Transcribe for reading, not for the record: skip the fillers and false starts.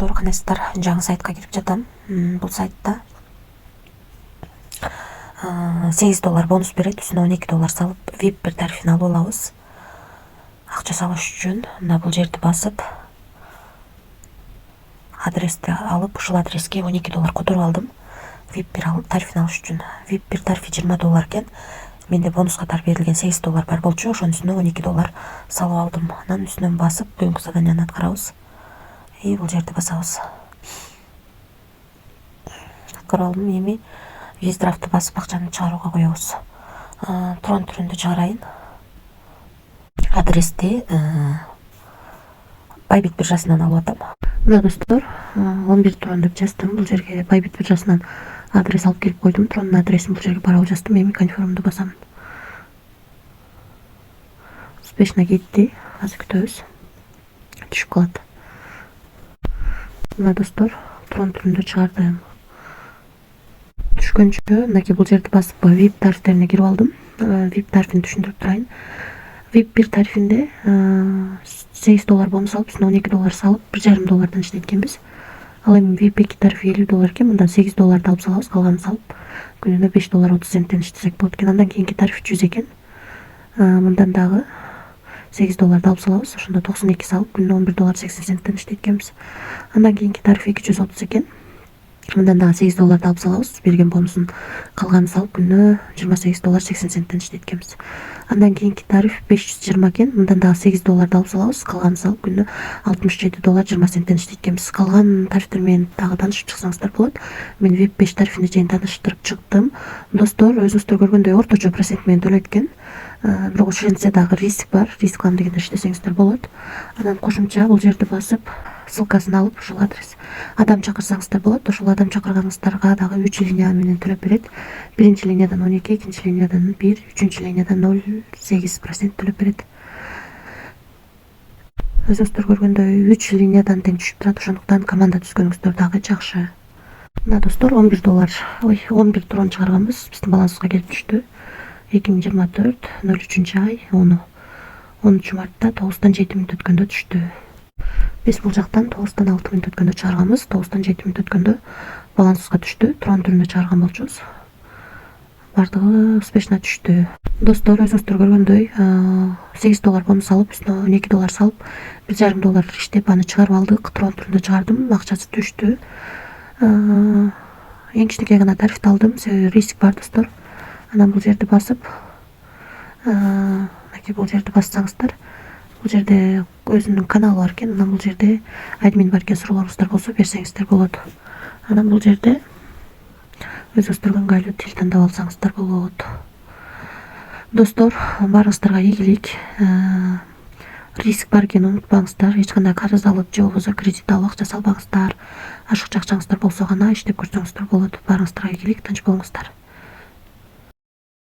достор, канайсыздар, жаңы сайтка кирип жатам. Бул сайтта $8 бонус берет, үстүнө $12 салып, VIP бир тарифин алып алабыз. Акча салыш үчүн мына бул жерди басып, адрести алып, ушул адреске $12 которуп алдым. VIP бир тарифин алыш үчүн. VIP бир тарифи $20 экен. Менде бонус катары берилген $8 бар болчу, ошонун үстүнө $12 салып алдым. Анан үстүнөн басып, бүгүнкү заданияны аткарабыз. Бул жерди басабыз. Аткарып алдым. Эми виздрафтты басып акчаны чыгарууга коебуз. Трон түрүндө чыгарайын. Адрести Bybit биржасынан алып атам. Мына достор, 11 трон деп жаздым. Бул жерге Bybit биржасынан адрес алып келип койдум. Трондун адресин бул жерге барабы жаздым. Эми конфирмду басам. Успешно кетти. Азыр күтөбүз. Түшүп калат. Мына достор, трон түрүндө чыгардым. Түшкөнчө мынакей бул жерди басып VIP тарифтерине кирип алдым. VIP тарифин түшүндүрүп турайын. VIP бир тарифинде $8 бонус алып, үстүнө $12 салып, $1,5 иштейт экенбиз. Ал эми VIP 2 тарифи $50 экен, мындан $8 алып салабыз, калганын салып, күнүнө $5.30 иштесек болот экен. Андан кийинки тариф 100 экен. Мындан дагы $8 алып салабыз, ошондо 92 салып, күнүнө $11.80 иштейт экенбиз. Андан кийинки тариф 230 экен. Мындан дагы $8 алып салабыз, берген бонусун калганын салып, күнүнө $28.80 иштейт экенбиз. Андан кийинки тариф 520 экен. Мындан дагы $8 алып салабыз, калганын салып, күнүнө $67.20 иштейт экенбиз. Калган тарифтер менен дагы таанышып чыксаңыздар болот. Мен VIP 5 тарифине чейин тааныштырып чыктым. Достор, өзүңүздөр көргөндөй орточо процент менен төлөйт экен. Бирок ошентсе дагы риск бар. Риск алам дегенде иштесеңиздер болот. Анан кошумча бул жерди басып, ссылкасын алып, ушул адрес адам чакырсаңыздар болот. Ошол адам чакырганыңыздарга дагы 3 линия менен төлөп берет. Биринчи линиядан 12, экинчи линиядан 1, үчүнчү линиядан 0,8% төлөп берет. Өзүңүздөр көргөндөй 3 линиядан тең түшүп турат. Ошондуктан команда түзгөнүңүздөр дагы жакшы. Мына достор, $11 трон чыгарганбыз. Биздин балансыбызга келип түштү. 2024 03-ай 10 мартта 9-дан 7 мүнөт өткөндө түштү. Биз бул жактан 9-дан 6 мүнөт өткөндө чыгарганбыз. 9-дан 7 мүнөт өткөндө балансыбызга түштү. Трон түрүндө чыгарган болчубуз. Бардыгы успешно түштү. Достор, өзүңүздөр көргөндөй $8 бонус алып, үстүнө $12 салып, $1,5 иштеп аны чыгарып алдык. Трон түрүндө чыгардым, акчасы түштү. Эң кичинекей гана тарифти алдым, себеби риск бар достор. Анан бул жерди басып, бул жерди бассаңыздар, бул жерде өзүнүн каналы бар экен. Анан бул жерде админ бар экен, суроолоруңуздар болсо берсеңиздер болот. Анан бул жерде өзүңүздөргө ыңгайлуу тил тандап алсаңыздар болот. Достор, баарыңыздарга ийгилик. Риск бар экенин унутпаңыздар. Эч кандай карыз алып, же болбосо кредит алып акча салбаңыздар. Ашыкча акчаңыздар болсо гана иштеп көрсөңүздөр болот. Баарыңыздарга ийгилик, тынч болуңуздар.